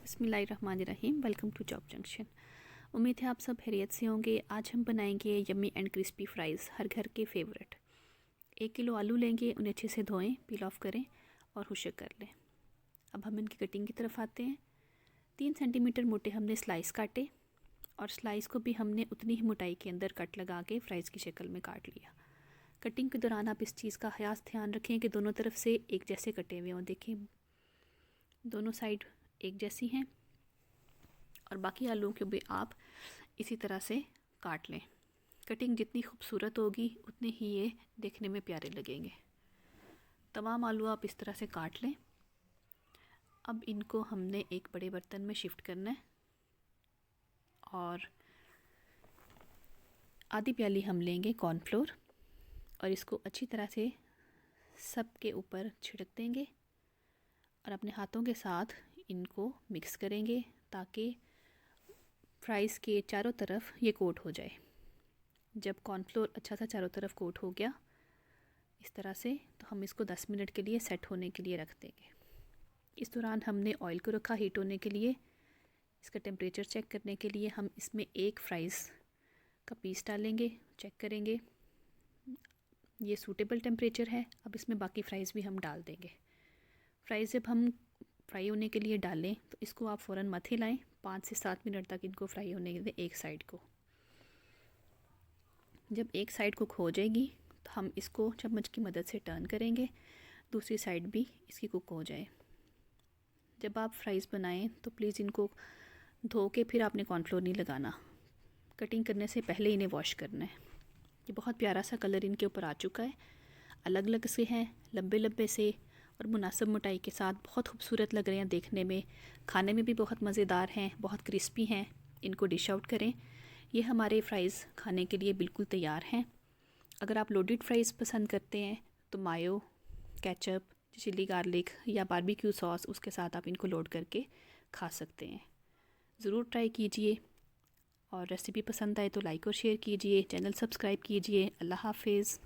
बिस्मिल्लाहिर्रहमानिर्रहीम। Welcome to job junction. उम्मीद है आप सब खैरियत से होंगे। आज हम बनाएंगे यम्मी एंड क्रिस्पी फ्राइज़, हर घर के फेवरेट। 1 किलो आलू लेंगे, उन्हें अच्छे से धोएं, पील ऑफ करें और हुशक कर लें। अब हम इनकी कटिंग की तरफ आते हैं। 3 सेंटीमीटर मोटे हमने स्लाइस काटे और स्लाइस को भी हमने उतनी ही मोटाई के अंदर कट लगा के फ्राइज़ की शक्ल में काट लिया। कटिंग के दौरान आप इस चीज़ का खास ध्यान रखें कि दोनों तरफ से एक जैसे कटे हुए हों। देखें, दोनों साइड एक जैसी हैं और बाकी आलू को भी आप इसी तरह से काट लें। कटिंग जितनी खूबसूरत होगी उतने ही ये देखने में प्यारे लगेंगे। तमाम आलू आप इस तरह से काट लें। अब इनको हमने एक बड़े बर्तन में शिफ्ट करना है और आधी प्याली हम लेंगे कॉर्नफ्लोर और इसको अच्छी तरह से सब के ऊपर छिड़क देंगे और अपने हाथों के साथ इनको मिक्स करेंगे ताकि फ्राइज़ के चारों तरफ ये कोट हो जाए। जब कॉर्नफ्लोर अच्छा सा चारों तरफ कोट हो गया इस तरह से, तो हम इसको 10 मिनट के लिए सेट होने के लिए रख देंगे। इस दौरान हमने ऑयल को रखा हीट होने के लिए। इसका टेम्परेचर चेक करने के लिए हम इसमें एक फ्राइज़ का पीस डालेंगे, चेक करेंगे ये सूटेबल टेम्परेचर है। अब इसमें बाकी फ्राइज़ भी हम डाल देंगे। फ्राइज़ जब हम फ्राई होने के लिए डालें तो इसको आप फ़ौरन मत हिलाएं। 5 से 7 मिनट तक इनको फ्राई होने के लिए एक साइड को। जब एक साइड कुक हो जाएगी तो हम इसको चम्मच की मदद से टर्न करेंगे, दूसरी साइड भी इसकी कुक हो जाए। जब आप फ्राइज़ बनाएं तो प्लीज़ इनको धो के फिर आपने कॉर्नफ्लोर नहीं लगाना। कटिंग करने से पहले इन्हें वॉश करना है। ये बहुत प्यारा सा कलर इनके ऊपर आ चुका है। अलग अलग से हैं, लंबे लंबे से और मुनासिब मोटाई के साथ बहुत खूबसूरत लग रहे हैं देखने में। खाने में भी बहुत मज़ेदार हैं, बहुत क्रिस्पी हैं। इनको डिश आउट करें। ये हमारे फ्राइज़ खाने के लिए बिल्कुल तैयार हैं। अगर आप लोडेड फ्राइज़ पसंद करते हैं तो मायो, केचप, चिली गार्लिक या बारबेक्यू सॉस उसके साथ आप इनको लोड करके खा सकते हैं। ज़रूर ट्राई कीजिए और रेसिपी पसंद आए तो लाइक और शेयर कीजिए। चैनल सब्सक्राइब कीजिए। अल्लाह हाफिज़।